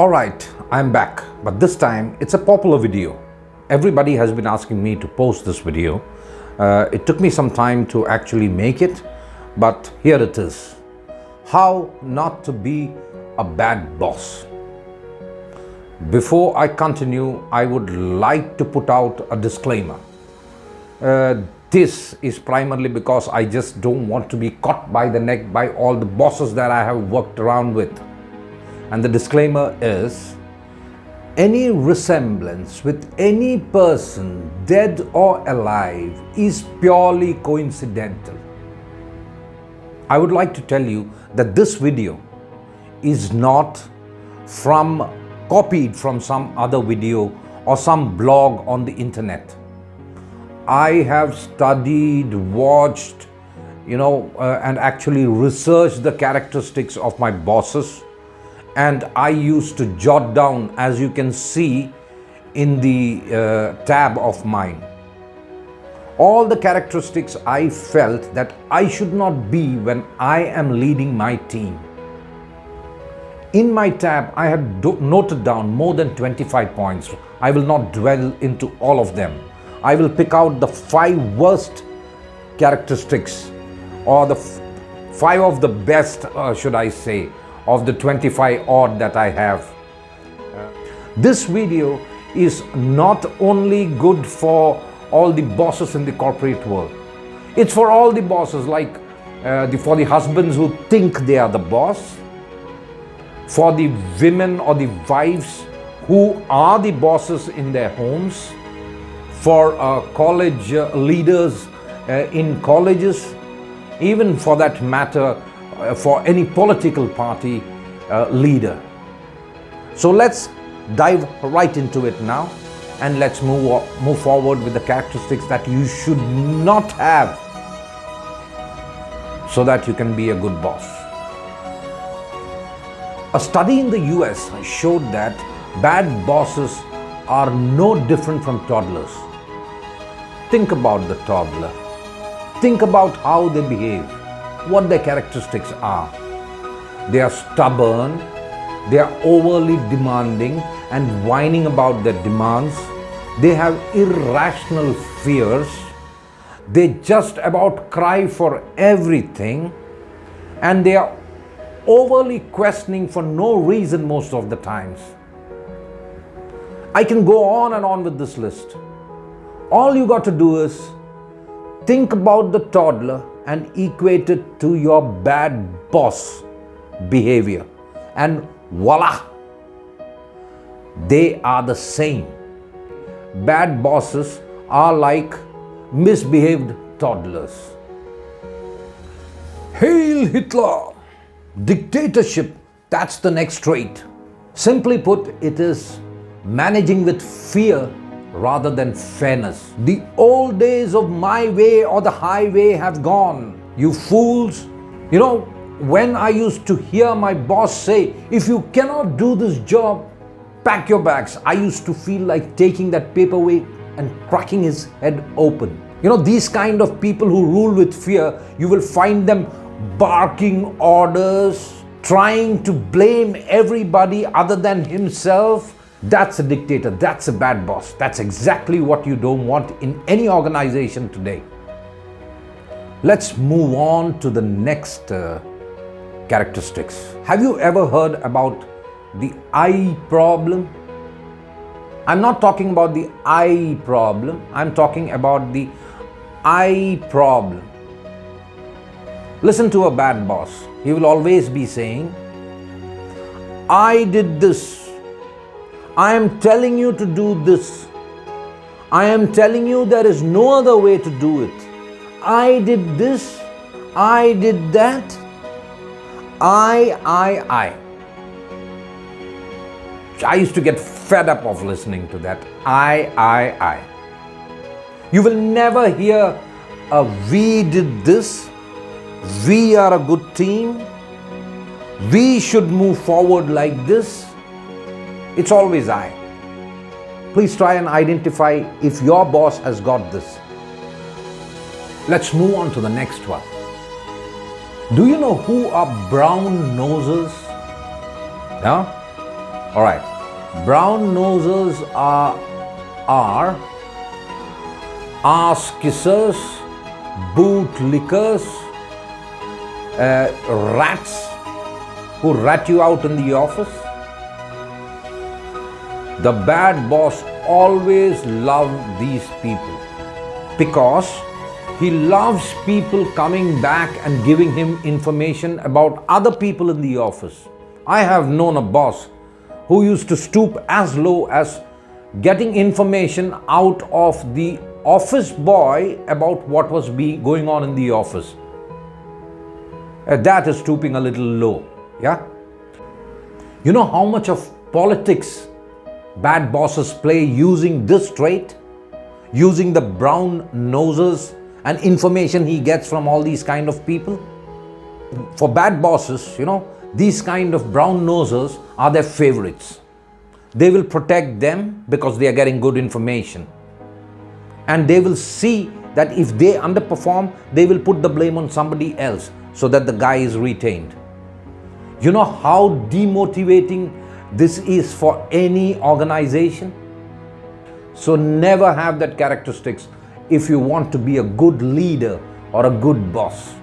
Alright, I'm back, but this time it's a popular video. Everybody has been asking me to post this video. It took me some time to actually make it, but here it is. How not to be a bad boss. Before I continue, I would like to put out a disclaimer. This is primarily because I just don't want to be caught by the neck by all the bosses that I have worked around with. And the disclaimer is, any resemblance with any person, dead or alive, is purely coincidental. I would like to tell you that this video is not copied from some other video or some blog on the internet. I have studied, watched, and actually researched the characteristics of my bosses. And I used to jot down, as you can see in the tab of mine, all the characteristics I felt that I should not be when I am leading my team. In my tab, I had noted down more than 25 points. I will not dwell into all of them. I will pick out the 5 worst characteristics, or the 5 of the best, should I say, of the 25 odd that I have. This video is not only good for all the bosses in the corporate world. It's for all the bosses, like for the husbands who think they are the boss, for the women or the wives who are the bosses in their homes, for college leaders in colleges, even for that matter, for any political party leader. So let's dive right into it now, and let's move forward with the characteristics that you should not have so that you can be a good boss. A study in the US showed that bad bosses are no different from toddlers. Think about the toddler. Think about how they behave, what their characteristics are. They are stubborn, they are overly demanding and whining about their demands. They have irrational fears. They just about cry for everything, and they are overly questioning for no reason most of the times. I can go on and on with this list. All you got to do is think about the toddler and equate it to your bad boss behavior, and voila, they are the same. Bad bosses are like misbehaved toddlers. Hail Hitler! Dictatorship, that's the next trait. Simply put, it is managing with fear rather than fairness. The old days of my way or the highway have gone. You fools. When I used to hear my boss say, if you cannot do this job, pack your bags, I used to feel like taking that paperweight and cracking his head open. These kind of people who rule with fear, you will find them barking orders, trying to blame everybody other than himself. That's a dictator. That's a bad boss. That's exactly what you don't want in any organization today. Let's move on to the next characteristics. Have you ever heard about the I problem? I'm not talking about the I problem. I'm talking about the I problem. Listen to a bad boss. He will always be saying, I did this. I am telling you to do this. I am telling you there is no other way to do it. I did this. I did that. I used to get fed up of listening to that. I. You will never hear a we did this. We are a good team. We should move forward like this. It's always I. Please try and identify if your boss has got this. Let's move on to the next one. Do you know who are brown nosers? Yeah? All right. Brown noses are ass kissers, bootlickers, rats who rat you out in the office. The bad boss always loves these people because he loves people coming back and giving him information about other people in the office. I have known a boss who used to stoop as low as getting information out of the office boy about what was going on in the office. That is stooping a little low, yeah? You know how much of politics bad bosses play using this trait? Using the brown noses and information he gets from all these kind of people? For bad bosses, these kind of brown noses are their favorites. They will protect them because they are getting good information. And they will see that if they underperform, they will put the blame on somebody else so that the guy is retained. You know how demotivating this is for any organization? So never have that characteristics if you want to be a good leader or a good boss.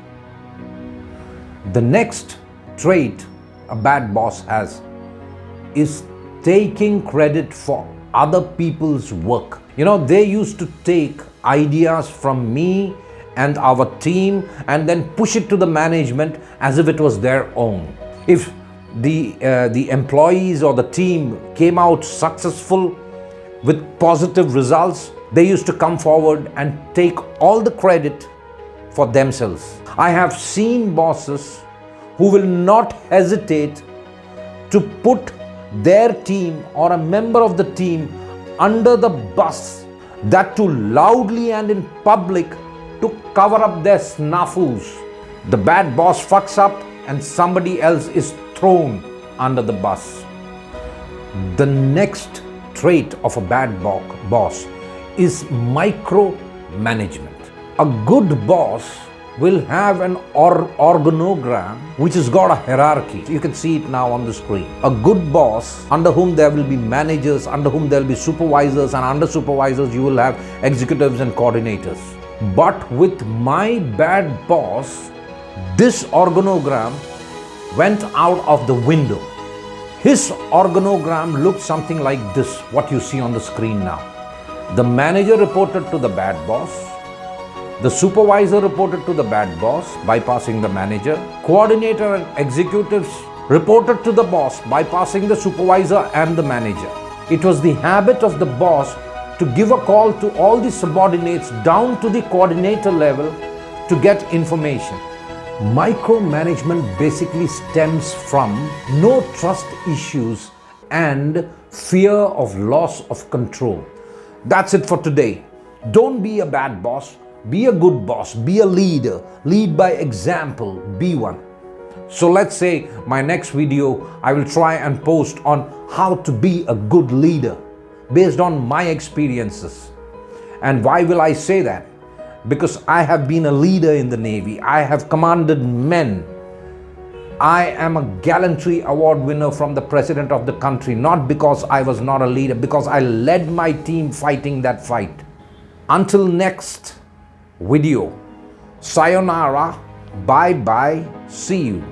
The next trait a bad boss has is taking credit for other people's work. They used to take ideas from me and our team and then push it to the management as if it was their own. If the employees or the team came out successful with positive results, they used to come forward and take all the credit for themselves. I have seen bosses who will not hesitate to put their team or a member of the team under the bus, that too loudly and in public, to cover up their snafus. The bad boss fucks up and somebody else is thrown under the bus. The next trait of a bad boss is micromanagement. A good boss will have an organogram which has got a hierarchy. You can see it now on the screen. A good boss, under whom there will be managers, under whom there will be supervisors, and under supervisors you will have executives and coordinators. But with my bad boss, this organogram went out of the window. His organogram looked something like this, what you see on the screen now. The manager reported to the bad boss. The supervisor reported to the bad boss, bypassing the manager. Coordinator and executives reported to the boss, bypassing the supervisor and the manager. It was the habit of the boss to give a call to all the subordinates down to the coordinator level to get information. Micromanagement basically stems from no trust issues and fear of loss of control. That's it for today. Don't be a bad boss. Be a good boss. Be a leader. Lead by example. Be one. So let's say my next video, I will try and post on how to be a good leader based on my experiences. And why will I say that? Because I have been a leader in the Navy. I have commanded men. I am a gallantry award winner from the President of the country, not because I was not a leader, because I led my team fighting that fight. Until next video, sayonara, bye-bye, see you.